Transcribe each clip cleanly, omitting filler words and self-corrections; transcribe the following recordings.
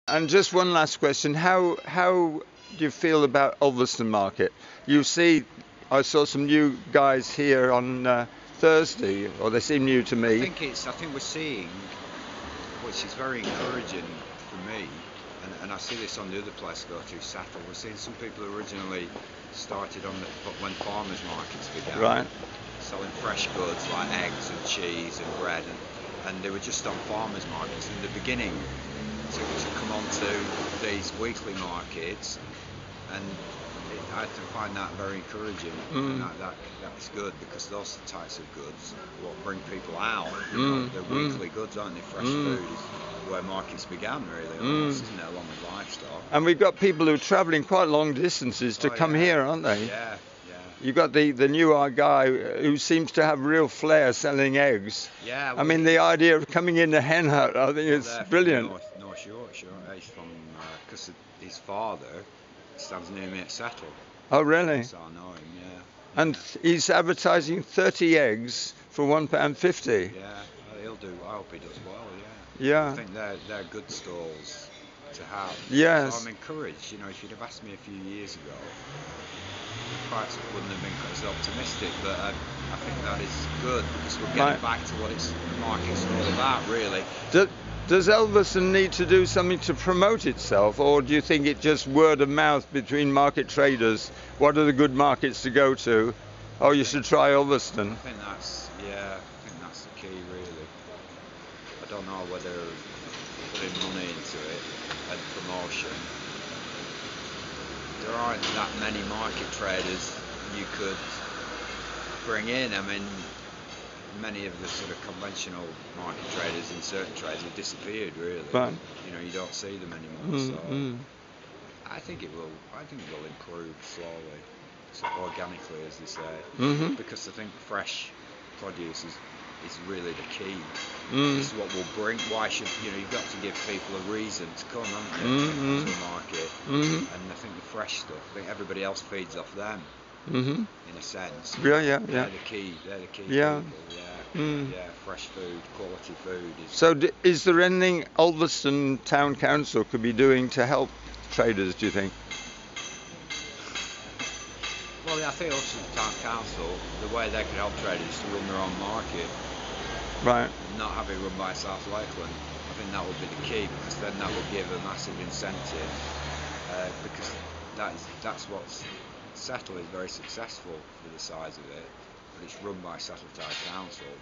And just one last question: how do you feel about Ulverston Market? You see, I saw some new guys here on Thursday, or they seem new to me. I think we're seeing, which is very encouraging for me, and I see this on the other place I go to, Sattel. We're seeing some people who originally started when farmers markets began, Right. selling fresh goods like eggs and cheese and bread, and they were just on farmers markets in the beginning to come onto these weekly markets, and I find that very encouraging. And that's good, because those types of goods what bring people out. They're weekly goods, aren't they? Fresh food is where markets began, really, almost, isn't it, along with livestock. And we've got people who are travelling quite long distances to come here, aren't they? Yeah. You've got the new guy who seems to have real flair selling eggs. Yeah. I mean, the idea of coming in the hen hut, I think it's brilliant. North Yorkshire. He's from, because his father stands near me at Settle. Oh, really? So I know him, yeah. And he's advertising 30 eggs for £1.50. Yeah, he'll do. I hope he does well. Yeah. I think they're good stalls to have. Yes. So I'm encouraged. If you'd have asked me a few years ago, perhaps it wouldn't have been as optimistic, but I think that is good, because we're getting back to what the market's all about, really. Does Ulverston need to do something to promote itself, or do you think it just word of mouth between market traders? What are the good markets to go to? Oh, you should try Ulverston. I think that's the key, really. I don't know whether putting money into it and promotion. There aren't that many market traders you could bring in. I mean, many of the sort of conventional market traders in certain trades have disappeared, really. Right. You don't see them anymore. I think it will improve slowly, so organically, as they say. Because I think fresh produce is really the key. This is what will bring. Why should you've got to give people a reason to come, haven't you, to the market? And I think the fresh stuff. I think everybody else feeds off them. In a sense. Yeah. They're the key. Yeah. People. Yeah. Fresh food, quality food. So, is there anything Ulverston Town Council could be doing to help traders, do you think? Well, I think also the Town Council, the way they could help traders is to run their own market. Right. Not have it run by South Lakeland. I think that would be the key, because then that would give a massive incentive. Because that's what's Settle is very successful for the size of it, but it's run by Settle Town Council,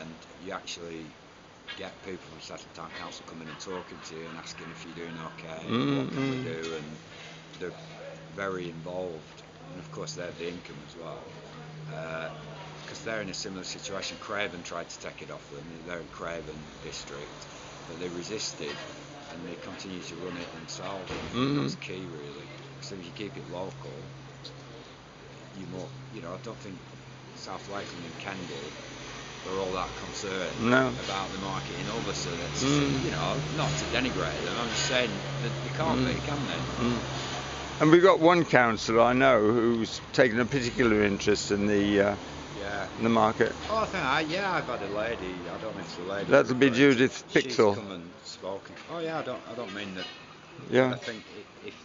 and you actually get people from Settle Town Council coming and talking to you and asking if you're doing okay, what can we do, and they're very involved, and of course they have the income as well, because they're in a similar situation. Craven tried to take it off them. They're in Craven district, but they resisted, and they continue to run it themselves. That's key, really. So if you keep it local, I don't think South Lakeland and Kendal are all that concerned about the market in Ulverston. It's not to denigrate them. I'm just saying that they can't be, can they? And we've got one councillor I know who's taken a particular interest in the market. Oh, I've had a lady. I don't know if it's a lady. That'll be Judith Pixel. She's come and spoken. Oh yeah, I don't mean that. Yeah. I think if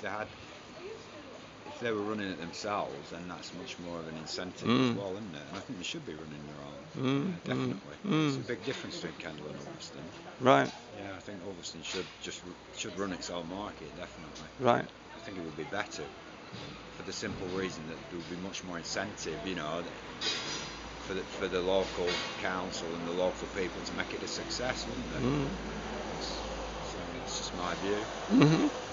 they were running it themselves, then that's much more of an incentive as well, isn't it? And I think they should be running their own. Definitely. It's a big difference between Kendal and Ulverston. Right. Yeah, I think Ulverston should run its own market, definitely. Right. I think it would be better, for the simple reason that there would be much more incentive, for the local council and the local people to make it a success, wouldn't it? So it's just my view.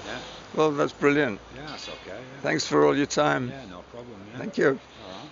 Yeah. Well, that's brilliant. Yeah, that's okay. Yeah. Thanks for all your time. Yeah, no problem. Yeah. Thank you. All right.